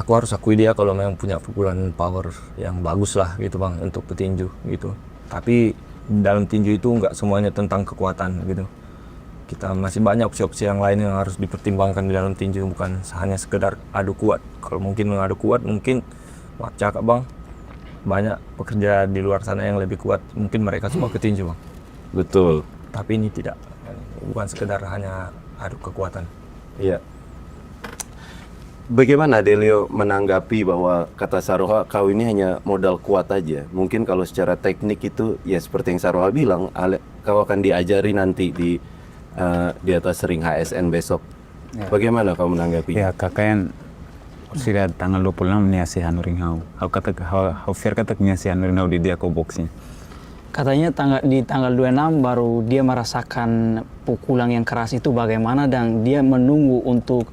aku harus akui dia kalau memang punya pukulan power yang bagus lah gitu bang untuk petinju gitu. Tapi dalam tinju itu nggak semuanya tentang kekuatan gitu. Kita masih banyak opsi-opsi yang lain yang harus dipertimbangkan di dalam tinju, bukan hanya sekedar adu kuat. Kalau mungkin adu kuat mungkin wah cakap bang, banyak pekerja di luar sana yang lebih kuat, mungkin mereka semua ke tinju bang. Betul. Tapi ini tidak, bukan sekedar hanya adu kekuatan. Iya. Bagaimana Delio menanggapi bahwa kata Saroha, kau ini hanya modal kuat aja. Mungkin kalau secara teknik itu ya seperti yang Saroha bilang, kau akan diajari nanti di atas ring HSN besok. Ya. Bagaimana kau menanggapi? Ya kakak sudah tanggal 26 nih si Hanuring Hau. Hau fair kata si Hanuring Hau di dia kau boxing. Katanya di tanggal 26 baru dia merasakan pukulan yang keras itu bagaimana, dan dia menunggu untuk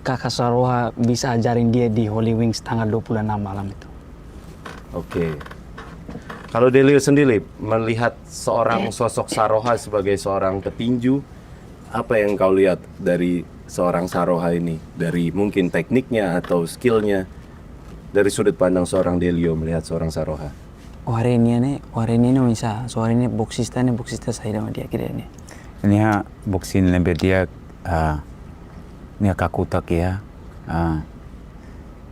kakak Saroha bisa ajarin dia di Holy Wings tanggal 26 malam itu. Oke. Kalau Delio sendiri melihat seorang sosok Saroha sebagai seorang petinju, apa yang kau lihat dari seorang Saroha ini? Dari mungkin tekniknya atau skillnya, dari sudut pandang seorang Delio melihat seorang Saroha? Warenia no bisa, soalnya boksista saya sama dia kira ini. Ini boxing lebih dia ni kakutak ya.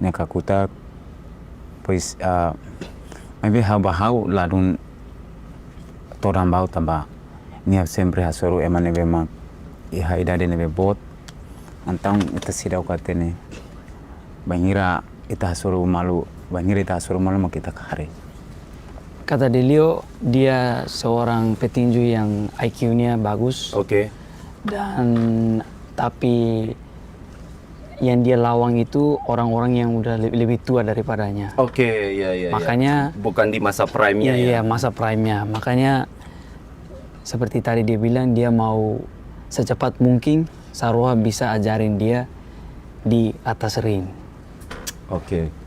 Ni kakutak pois maybe hau ladun torang bau tamba. Ni sempre hasoro emane bema iha idade nebe bot. Antang ita sidau katene. Bangira ita hasoro malu makita kare. Kata Delio, dia seorang petinju yang IQ-nya bagus. Oke. Dan tapi yang dia lawang itu orang-orang yang udah lebih tua daripadanya. Oke, ya. Makanya bukan di masa prime-nya ya. Iya, masa prime-nya. Makanya seperti tadi dia bilang, dia mau secepat mungkin Saroha bisa ajarin dia di atas ring. Oke.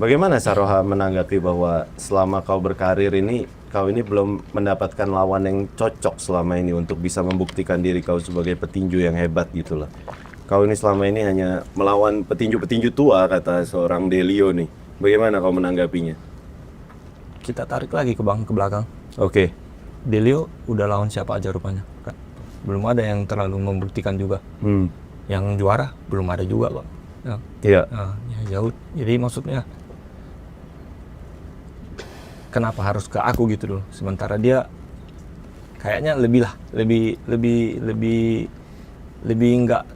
Bagaimana Saroha menanggapi bahwa selama kau berkarir ini, kau ini belum mendapatkan lawan yang cocok selama ini untuk bisa membuktikan diri kau sebagai petinju yang hebat gitu lah. Kau ini selama ini hanya melawan petinju-petinju tua, kata seorang Delio nih. Bagaimana kau menanggapinya? Kita tarik lagi ke belakang. Oke. Delio udah lawan siapa aja rupanya kan? Belum ada yang terlalu membuktikan juga. Yang juara belum ada juga bang. Iya. Ya jauh. Jadi maksudnya kenapa harus ke aku gitu loh, sementara dia kayaknya lebih enggak,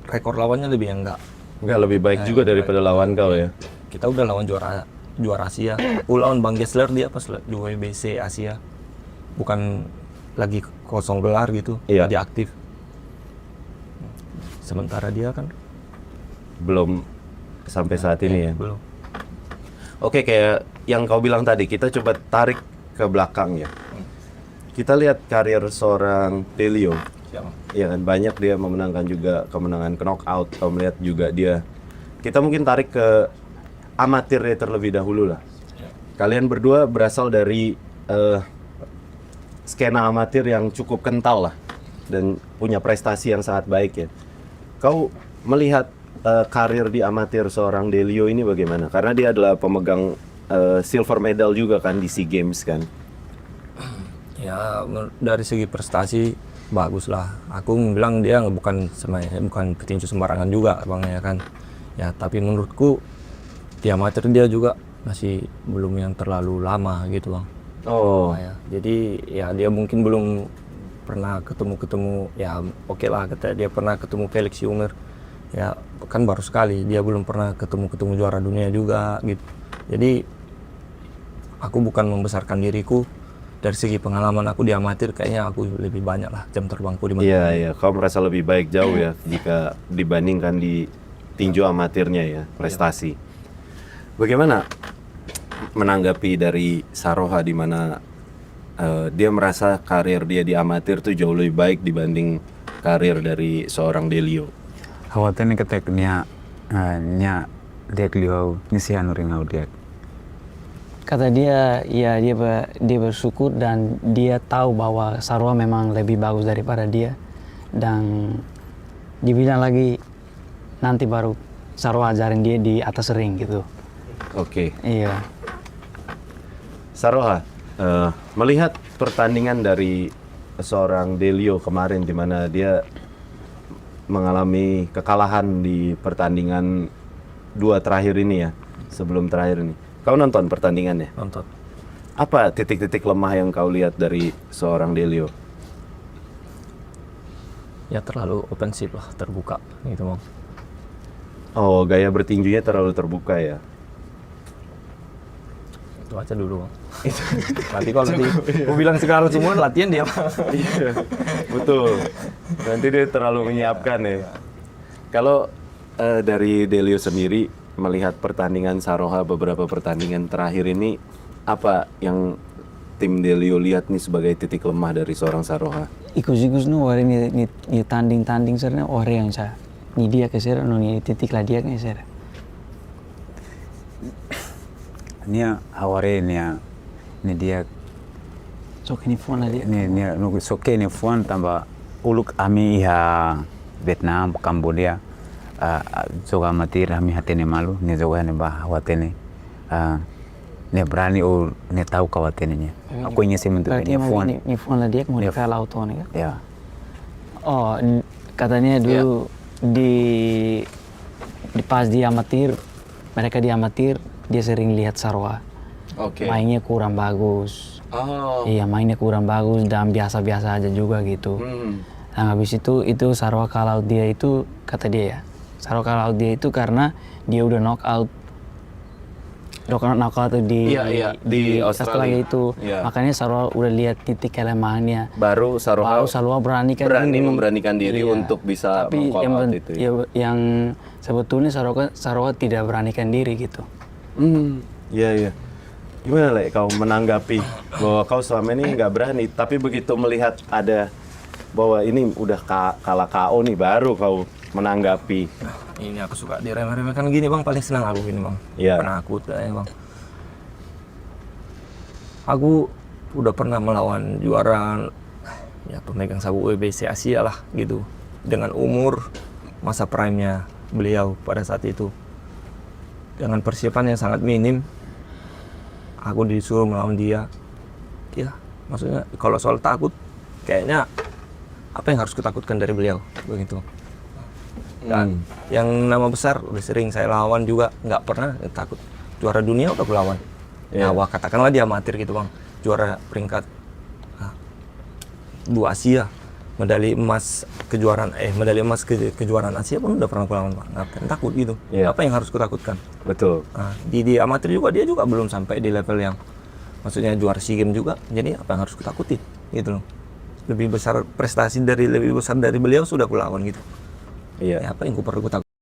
rekor lawannya lebih enggak Lebih baik juga daripada lawan kau ya. Kita udah lawan juara Asia, lawan Bang Gessler dia pas di WBC Asia, bukan lagi kosong gelar gitu. Iya. Dia aktif, sementara dia kan Belum sampai saat ini ya. belum. Oke, kayak yang kau bilang tadi, kita coba tarik ke belakang ya. Kita lihat karir seorang Delio. Ya kan, banyak dia memenangkan juga kemenangan knockout. Kau melihat juga dia. Kita mungkin tarik ke amatirnya terlebih dahulu lah. Kalian berdua berasal dari skena amatir yang cukup kental lah, dan punya prestasi yang sangat baik ya. Kau melihat karir di amatir seorang Delio ini bagaimana? Karena dia adalah pemegang silver medal juga kan di SEA Games kan. Ya dari segi prestasi bagus lah. Aku bilang dia bukan petinju sembarangan juga bang ya kan. Ya tapi menurutku di amatir dia juga masih belum yang terlalu lama gitu bang. Oh. Ya. Jadi ya dia mungkin belum pernah ketemu ya oke lah, kata dia pernah ketemu Felix Junger. Ya kan baru sekali, dia belum pernah ketemu juara dunia juga gitu. Jadi aku bukan membesarkan diriku, dari segi pengalaman aku di amatir kayaknya aku lebih banyak lah jam terbangku di mana. Iya, kau merasa lebih baik jauh ya jika dibandingkan di tinju amatirnya ya, prestasi. Bagaimana menanggapi dari Saroha di mana dia merasa karir dia di amatir tuh jauh lebih baik dibanding karir dari seorang Delio? Hawatan ketek nya dek liau ni si Hanuring Hau dek. Kata dia, ya dia bersyukur dan dia tahu bahwa Saroha memang lebih bagus daripada dia, dan dibilang lagi nanti baru Saroha ajarin dia di atas ring gitu. Oke. Iya. Saroha, melihat pertandingan dari seorang Delio kemarin di mana dia mengalami kekalahan di pertandingan 2 terakhir ini ya, sebelum terakhir ini. Kau nonton pertandingannya? Nonton. Apa titik-titik lemah yang kau lihat dari seorang Delio? Ya terlalu ofensif lah, terbuka gitu bang. Oh, gaya bertinjunya terlalu terbuka ya. Itu aja dulu bang. Nanti kalau nanti gue bilang sekarang semua latihan dia. Iya, betul. Nanti dia terlalu menyiapkan ya. Kalau dari Delio sendiri melihat pertandingan Saroha beberapa pertandingan terakhir ini, apa yang tim Delio lihat nih sebagai titik lemah dari seorang Saroha? Ikut-ikut no orang ni tanding serna orang yang sa. Ni dia ke sera no ni titik lah dia ke sera. Nia aware nia ni dia So kini phone lah dia. ni no soke ni fuan tamba uluk ami iha Vietnam, Cambodia, joga amatir ami hatene malu, ni joga ni bah watene, ni berani o ni tahu kawatene nya. Aku ingin sih mentu Berarti ni emang fuan. ni phone lah dia mau di file auto nih kan? Ya, Oh, katanya dulu di pas di amatir, mereka di amatir, dia sering lihat Saroha. Oke. Mainnya kurang bagus. Oh. Iya, mainnya kurang bagus dan biasa-biasa aja juga gitu. Nah, habis itu Saroha kalau dia itu, kata dia ya, Saroha kalau dia itu karena dia udah knockout di di Australia itu. Iya. Makanya Saroha udah lihat titik kelemahannya. Baru Saroha Saroha berani memberanikan diri Iya. untuk bisa Tapi meng-call out itu. yang sebetulnya Saroha tidak beranikan diri gitu. Iya, iya. Gimana Le, kau menanggapi bahwa kau selama ini nggak berani, tapi begitu melihat ada bahwa ini udah kalah KO nih, baru kau menanggapi. Ini aku suka diremeh-remehkan gini bang, paling senang aku gini bang. Iya. Penakut ya bang. Aku udah pernah melawan juara ya pemegang sabu WBC Asia lah gitu. Dengan umur masa prime-nya beliau pada saat itu. Dengan persiapan yang sangat minim, aku disuruh melawan dia. Ya, maksudnya kalau soal takut, kayaknya apa yang harus kutakutkan dari beliau begitu. Dan yang nama besar udah sering saya lawan juga, nggak pernah takut. Juara dunia udah aku lawan. Yeah. Nah, katakanlah dia amatir gitu bang, juara peringkat 2 Asia, medali emas kejuaraan Asia pun udah pernah aku lawan bang. Nggak pernah takut gitu. Yeah. Apa yang harus kutakutkan? Betul. Nah, di amatir juga dia juga belum sampai di level yang maksudnya juara SEA Games juga. Jadi apa yang harus kutakuti gitu loh. Lebih besar dari beliau sudah aku lawan gitu. Iya. Ya, apa yang perlu kutakut?